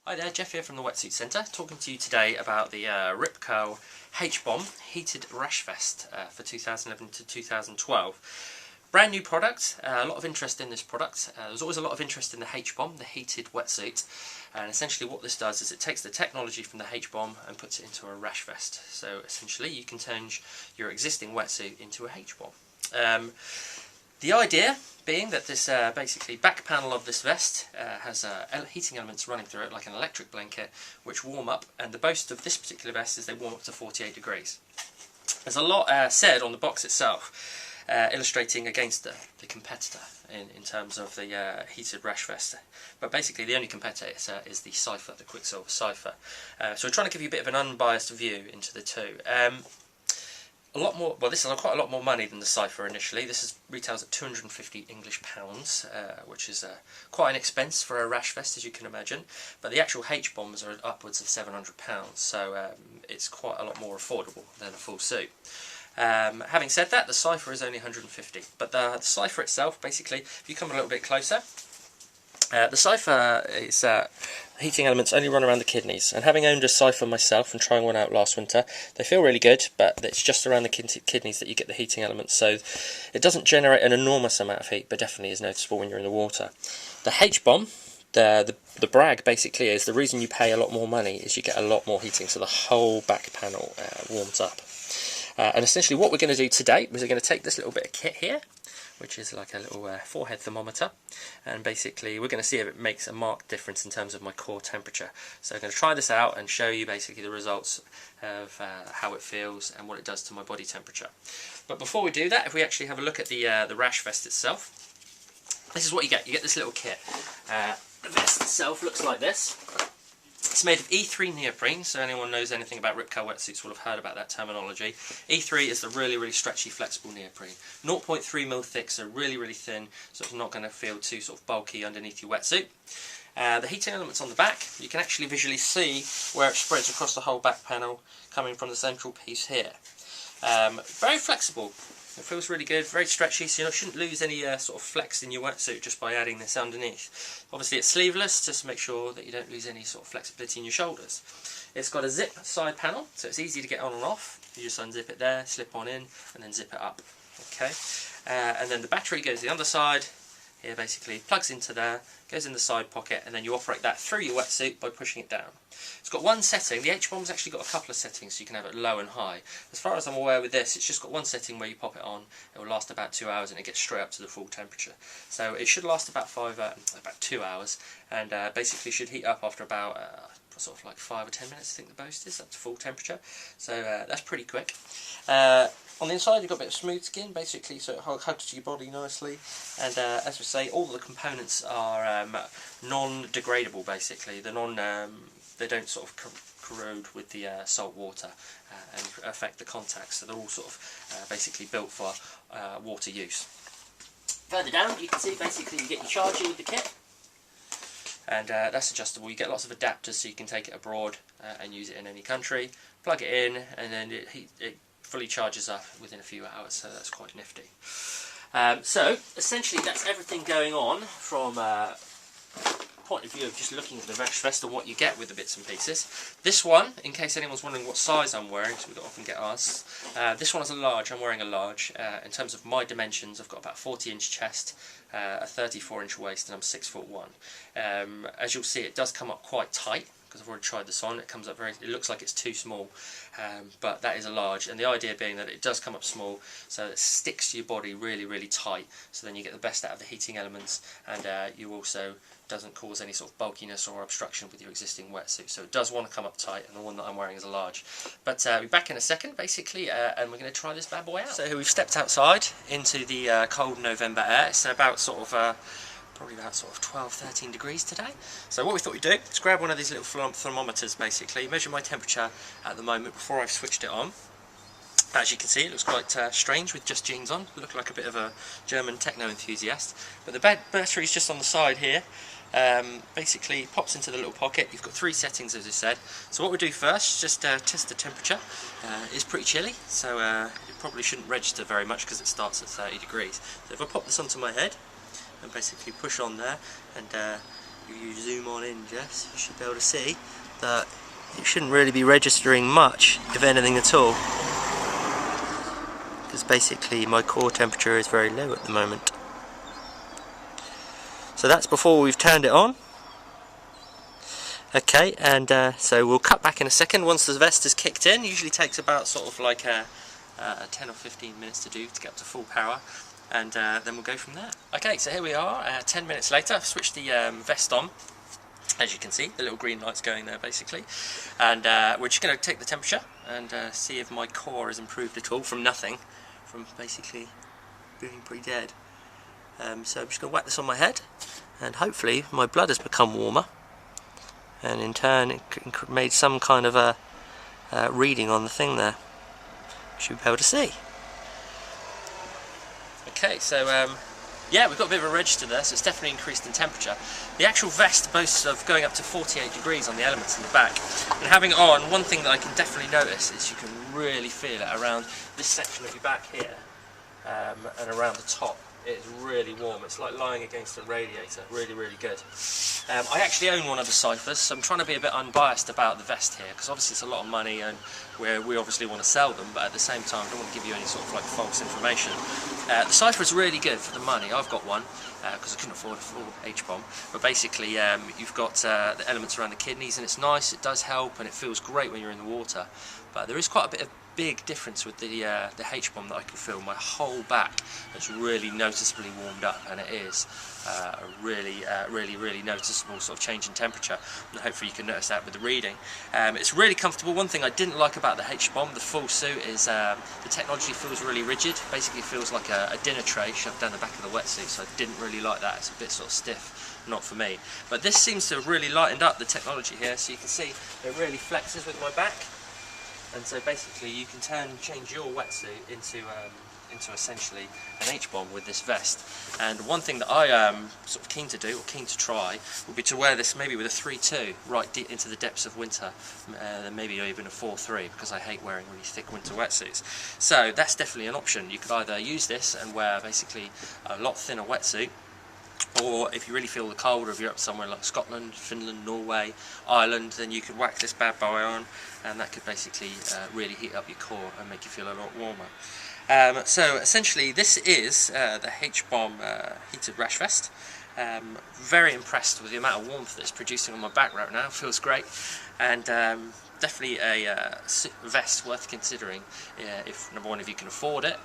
Hi there, Jeff here from the Wetsuit Centre, talking to you today about the Rip Curl H-Bomb Heated Rash Vest for 2011 to 2012. Brand new product, a lot of interest in this product. There's always a lot of interest in the H-Bomb, the heated wetsuit, and essentially what this does is it takes the technology from the H-Bomb and puts it into a rash vest. So essentially you can change your existing wetsuit into a H-Bomb. The idea being that this basically back panel of this vest has heating elements running through it like an electric blanket which warm up, and the boast of this particular vest is they warm up to 48 degrees. There's a lot said on the box itself illustrating against the competitor in terms of the heated rash vest, but basically the only competitor is the Cypher, the Quicksilver Cypher. So we're trying to give you a bit of an unbiased view into the two. A lot more. Well, this is quite a lot more money than the Cypher initially. This retails at £250 English, which is quite an expense for a rash vest, as you can imagine. But the actual H-bombs are upwards of £700, so it's quite a lot more affordable than a full suit. Having said that, the Cypher is only £150. But the Cypher itself, basically, if you come a little bit closer, the Cypher is heating elements only run around the kidneys, and having owned a Cypher myself and trying one out last winter, they feel really good, but it's just around the kidneys that you get the heating elements, so it doesn't generate an enormous amount of heat, but definitely is noticeable when you're in the water. The H-Bomb, the brag basically is the reason you pay a lot more money is you get a lot more heating, so the whole back panel warms up. And essentially what we're going to do today is we're going to take this little bit of kit here, which is like a little forehead thermometer, and basically we're going to see if it makes a marked difference in terms of my core temperature. So I'm going to try this out and show you basically the results of how it feels and what it does to my body temperature. But before we do that, if we actually have a look at the rash vest itself, this is what you get. You get this little kit. The vest itself looks like this. It's made of E3 neoprene, so anyone knows anything about Rip Curl wetsuits will have heard about that terminology. E3 is the really stretchy, flexible neoprene. 0.3mm thick, so really thin, so it's not going to feel too sort of bulky underneath your wetsuit. The heating elements on the back, you can actually visually see where it spreads across the whole back panel, coming from the central piece here. Very flexible. It feels really good, very stretchy, so you shouldn't lose any sort of flex in your wetsuit just by adding this underneath. Obviously it's sleeveless, just to make sure that you don't lose any sort of flexibility in your shoulders. It's got a zip side panel, so it's easy to get on and off. You just unzip it there, slip on in, and then zip it up. Okay, and then the battery goes the other side. Here basically plugs into there, goes in the side pocket, and then you operate that through your wetsuit by pushing it down. It's got one setting. The H-Bomb's actually got a couple of settings, so you can have it low and high. As far as I'm aware with this, it's just got one setting where you pop it on, it will last about 2 hours and it gets straight up to the full temperature. So it should last about 2 hours, and basically should heat up after about sort of like 5 or 10 minutes, I think the boast is, up to full temperature. So that's pretty quick. On the inside you've got a bit of smooth skin basically, so it hugs to your body nicely, and as we say, all the components are non-degradable basically. They don't sort of corrode with the salt water and affect the contacts, so they're all sort of basically built for water use. Further down you can see basically you get your charger with the kit, and that's adjustable. You get lots of adapters so you can take it abroad and use it in any country, plug it in, and then it fully charges up within a few hours, so that's quite nifty. So essentially that's everything going on from point of view of just looking at the rash vest and what you get with the bits and pieces. This one, in case anyone's wondering what size I'm wearing, so we often get asked, this one is a large. I'm wearing a large. In terms of my dimensions, I've got about 40-inch chest, a 34-inch waist, and I'm 6'1". As you'll see, it does come up quite tight, because I've already tried this on. It comes up it looks like it's too small, but that is a large, and the idea being that it does come up small, so it sticks to your body really tight, so then you get the best out of the heating elements, and you also doesn't cause any sort of bulkiness or obstruction with your existing wetsuit. So it does want to come up tight, and the one that I'm wearing is a large. But we'll be back in a second basically, and we're going to try this bad boy out. So we've stepped outside into the cold November air. It's about sort of probably about sort of 12-13 degrees today. So what we thought we'd do is grab one of these little thermometers basically, measure my temperature at the moment before I've switched it on. As you can see, it looks quite strange with just jeans on. Look like a bit of a German techno enthusiast. But the battery's just on the side here. Basically pops into the little pocket. You've got 3 settings, as I said. So what we do first, just test the temperature. It's pretty chilly, so it probably shouldn't register very much because it starts at 30 degrees. So if I pop this onto my head and basically push on there, and if you zoom on in, Jess, you should be able to see that it shouldn't really be registering much, if anything at all, because basically my core temperature is very low at the moment. So that's before we've turned it on. Okay, and so we'll cut back in a second once the vest is kicked in. Usually takes about sort of like 10 or 15 minutes to do to get up to full power, and then we'll go from there. Okay, so here we are, 10 minutes later. I've switched the vest on. As you can see, the little green light's going there basically, and we're just going to take the temperature and see if my core has improved at all from nothing, from basically being pretty dead. So I'm just going to whack this on my head, and hopefully my blood has become warmer, and in turn it made some kind of a reading on the thing there. Should be able to see. Okay, so yeah, we've got a bit of a register there, so it's definitely increased in temperature. The actual vest boasts of going up to 48 degrees on the elements in the back, and having it on, one thing that I can definitely notice is you can really feel it around this section of your back here, and around the top. It's really warm. It's like lying against a radiator. Really, really good. I actually own one of the ciphers, so I'm trying to be a bit unbiased about the vest here, because obviously it's a lot of money and we obviously want to sell them, but at the same time I don't want to give you any sort of like false information. The cipher is really good for the money. I've got one because I couldn't afford a full H-bomb, but basically you've got the elements around the kidneys, and it's nice, it does help, and it feels great when you're in the water. But there is quite a bit of big difference with the H-bomb that I can feel. My whole back has really noticeably warmed up, and it is a really noticeable sort of change in temperature, and hopefully you can notice that with the reading. It's really comfortable. One thing I didn't like about the H-bomb, the full suit, is the technology feels really rigid. Basically it feels like a dinner tray shoved down the back of the wetsuit, so I didn't really like that. It's a bit sort of stiff, not for me. But this seems to have really lightened up the technology here, so you can see it really flexes with my back. And so basically you can change your wetsuit into essentially an H-bomb with this vest. And one thing that I am sort of keen to do, or keen to try, would be to wear this maybe with a 3-2 right deep into the depths of winter, maybe even a 4-3, because I hate wearing really thick winter wetsuits. So that's definitely an option. You could either use this and wear basically a lot thinner wetsuit, or if you really feel the cold, or if you're up somewhere like Scotland, Finland, Norway, Ireland, then you could whack this bad boy on, and that could basically really heat up your core and make you feel a lot warmer. So essentially this is the H-bomb heated rash vest. Very impressed with the amount of warmth that it's producing on my back right now. Feels great, and definitely a vest worth considering if, number one, if you can afford it,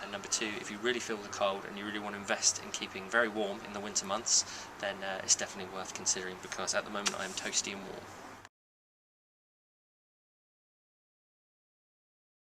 and number two, if you really feel the cold and you really want to invest in keeping very warm in the winter months, then it's definitely worth considering, because at the moment I am toasty and warm.